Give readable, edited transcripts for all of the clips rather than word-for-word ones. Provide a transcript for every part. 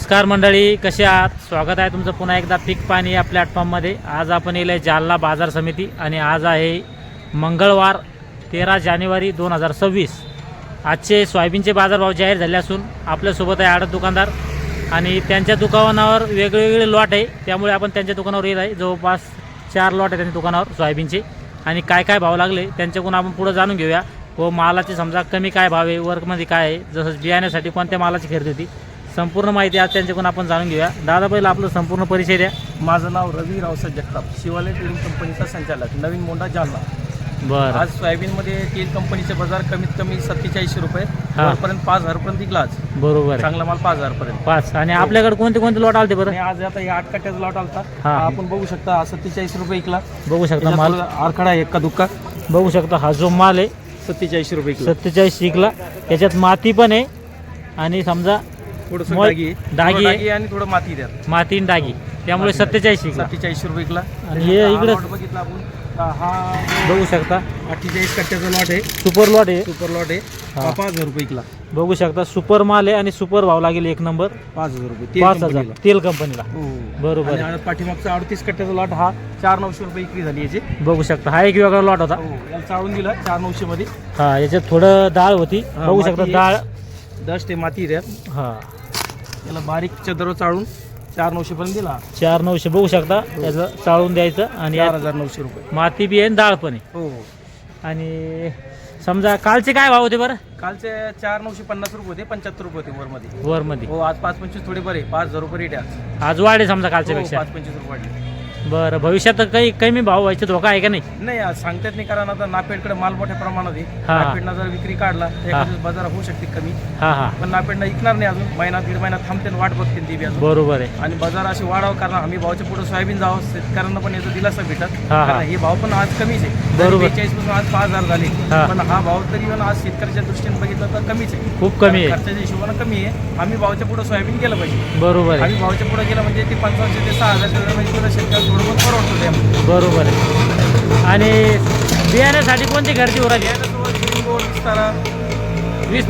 नमस्कार मंडळी, कसे आहात? स्वागत आहे तुमचं पुन्हा एकदा पीक पाणी या प्लॅटफॉर्ममध्ये। आज आपण येले जालना बाजार समिती आणि आज आहे मंगळवार 13 जानेवारी 2026। आजचे सोयाबीनचे बाजारभाव जाहीर झाले असून आपल्यासोबत आहे आडत दुकानदार आणि त्यांच्या दुकानावर वेगवेगळे लॉट आहे, त्यामुळे आपण त्यांच्या दुकानावर येत आहे। जवळपास 4 लॉट आहे त्यांच्या दुकानावर सोयाबीनचे आणि काय काय भाव लागले त्यांच्याकडून आपण पुढे जाणून घेऊया। व मालाचे समजा कमी काय भाव आहे, वर्कमध्ये काय आहे, जसं बियाण्यासाठी कोणत्या मालाची खरेदी होती, संपूर्ण माहिती आज त्यांच्याकडून आपण जाणून घेऊया। दादा पहिला आपलं संपूर्ण परिचय द्या। माझं नाव रवी रावसाहेब जगताप, शिवालय ट्रेडिंग कंपनीचा संचालक, नवीन मोंढा जालना। बरं, आज सोयाबीनमध्ये तेल कंपनीचे बाजार कमीत कमी 4700 रुपये वरपर्यंत 5000 पर्यंत विकला आज। बरोबर, चांगला माल 5000 पर्यंत 5। आणि आपल्याकडे कोणते कोणते लॉट आलते बरं? आणि आज आता हे 8 कट्ट्याचा लॉट आलता, हा. आपण बघू शकता 47 रुपये विकला। बघू शकता माल, आरखडा आहे एका दुक्का, बघू शकता हा जो माल आहे 47 रुपये विकला। 47 शिकला। याच्यात माती पण आहे आणि समजा थोडंसं मोल- डागी डागी आहे. डागी आणि थोडं माती द्यात, माती आणि डागी, त्यामुळे 47 शिकला। 47 रुपये विकला। आणि हे इकडे बघितला आपण, हा बघू शकता 48 कट्ट्याचा लॉट आहे, सुपर लॉट आहे। सुपर लॉट आहे, हा. 5000 रुपये विकला। बघू शकता सुपर माल आहे आणि सुपर भाव लागेल एक नंबर 5000 रुपये तेल 5000 कंपनीला। तेल कंपनीला। हो. बरोबर आणि आहे। आता पाठीमागचा 38 कट्ट्याचा लॉट हा 4900 रुपये विक्री झाली याची। बघू शकता हा एक वेगळा लॉट होता। हो, याला चाळून दिला 4900 मध्ये। हा, याच्यात थोडं डाळ होती, हा, बघू माती शकता आहे. डाळ। डस्ट आहे, माती आहे। हा, याला बारीक चदर चाळून 4900 पर्यंत दिला। 4900 बघू शकता, त्याचं चाळून द्यायचं आणि यात 4900 रुपये। माती बी आहे आणि डाळ पण आहे। हो, आणि समजा कालचे काय भाव होते बरं? कालचे 4950 रुपये होते, 75 रुपये होते वरमध्ये। वरमध्ये हो, आज 525 थोडे बरे, 5000 रुपये रेट आहे आज वाढे समजा आज। कालच्या पेक्षा। 525 रुपये वाढले। बरं, भविष्यात काही कमी भाव व्हायचा धोका आहे का नाही? नाही, आज सांगतात नाही, कारण आता नापेडकडे माल मोठ्या प्रमाणात आहे। हा. नापेडनं जर विक्री काढला तर एखाद्या बाजार होऊ शकते कमी, हा हा, पण नापेडनं विकणार नाही अजून, महिना दीड महिना थांबते, वाट बघते ती बी अजून। बरोबर आहे। आणि बाजार अशी वाढावं, कारण आम्ही भावाच्या पुढे सोयाबीन जावं, शेतकऱ्यांना पण याचा दिलासा भेटत। हा. कारण हे भाव पण आज कमीच आहे, बरोबर. 42 पासून आज 5000 झाले, हा. पण हा भाव तरी पण आज शेतकऱ्याच्या दृष्टीने बघितलं तर कमीच आहे, खूप कमी आहे। खर्चाच्या हिशोबाने कमी आहे। आम्ही भावाच्या पुढे सोयाबीन गेलं पाहिजे। बरोबर आहे, आम्ही भावाच्या पुढे गेलं म्हणजे ते 5500 ते 6000 म्हणजे शेतकऱ्याला थोडं पण परवडतो त्यामध्ये। बरोबर आहे। आणि बियाण्यासाठी कोणती खरेदी हो राहिली? याच्यासोबत ग्रीन गोल्ड विस्तारा 20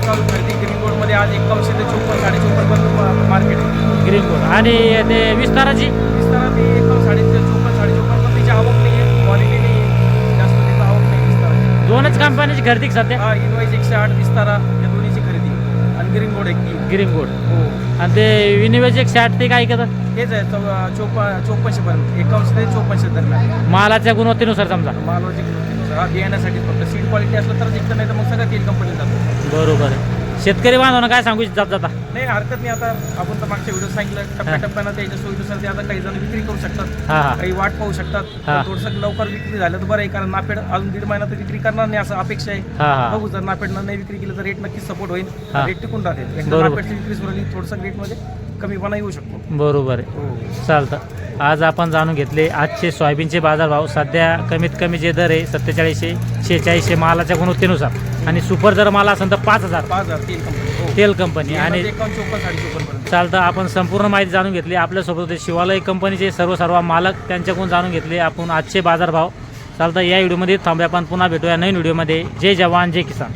चालू खरेदी। ग्रीन गोल्डमध्ये आज 5100 ते 54 पर्यंत मार्केट आहे। ग्रीन बोर्ड आणि ते विस्ताराची विस्तारा ते 54 पण त्याची आवक नाही आहे, क्वालिटी नाही आहे, जास्त त्याची आवक नाही विस्ताराची। दोनच कंपनीची खरेदी सध्या? हा, इनवाईस 108 विस्तारा या दोन्हीची खरेदी आणि ग्रीन गोल्ड एक ग्रीन बोर्ड हो। आणि ते विनिवेज 160 ते काय करतात? हेच आहे 5400 पर्यंत, 5100 ते 5400 दरम्यान मालाच्या गुणवत्तेनुसार समजा। मालवाची किंमतीनुसार। हा, बियाण्यासाठी फक्त सीड क्वालिटी असलं तर जिंकत, नाही तर मग सगळं तेल कंपनी जातो। बरोबर आहे। शेतकरी बांधवांना काय सांगू इच्छितात जाता? नाही, हरकत नाही। आता आपण तर मागच्या व्हिडिओ सांगितलं, टप्प्याटप्प्यानं त्याच्या सोयीनुसार ते आता काही जण विक्री करू शकतात, हा हा, काही वाट पाहू शकतात। हा. थोडंसं लवकर विक्री झालं तर बरं आहे, कारण नापेड अजून दीड महिना तर विक्री करणार नाही असं अपेक्षा आहे। हा हा, बघू, जर नापेडनं नाही विक्री केली तर रेट नक्कीच सपोर्ट होईल, हा. रेट टिकून राहते। एकदा बरोबर. नापेडची विक्री सुरू झाली थोडंसं रेटमध्ये कमीपणा येऊ शकतो। बरोबर आहे, चालतं। आज आपण जाणून घेतले आजचे सोयाबीनचे बाजारभाव। सध्या कमीत कमी जे दर आहे 4700 4600 मालाच्या गुणवत्तेनुसार, आणि सुपर जर माल असेल तर 5000 5000 तेल कंपनी। तेल कंपनी। आणि 51 54 पर्यंत चालतं, आपण संपूर्ण माहिती जाणून घेतली। आपल्यासोबत होते शिवालय कंपनीचे सर्व मालक, त्यांच्याकडून जाणून घेतले आपण आजचे बाजारभाव। चालतं, या व्हिडिओमध्ये थांबूया, आपण पुन्हा भेटूया नवीन व्हिडिओमध्ये। जय जवान जय किसान।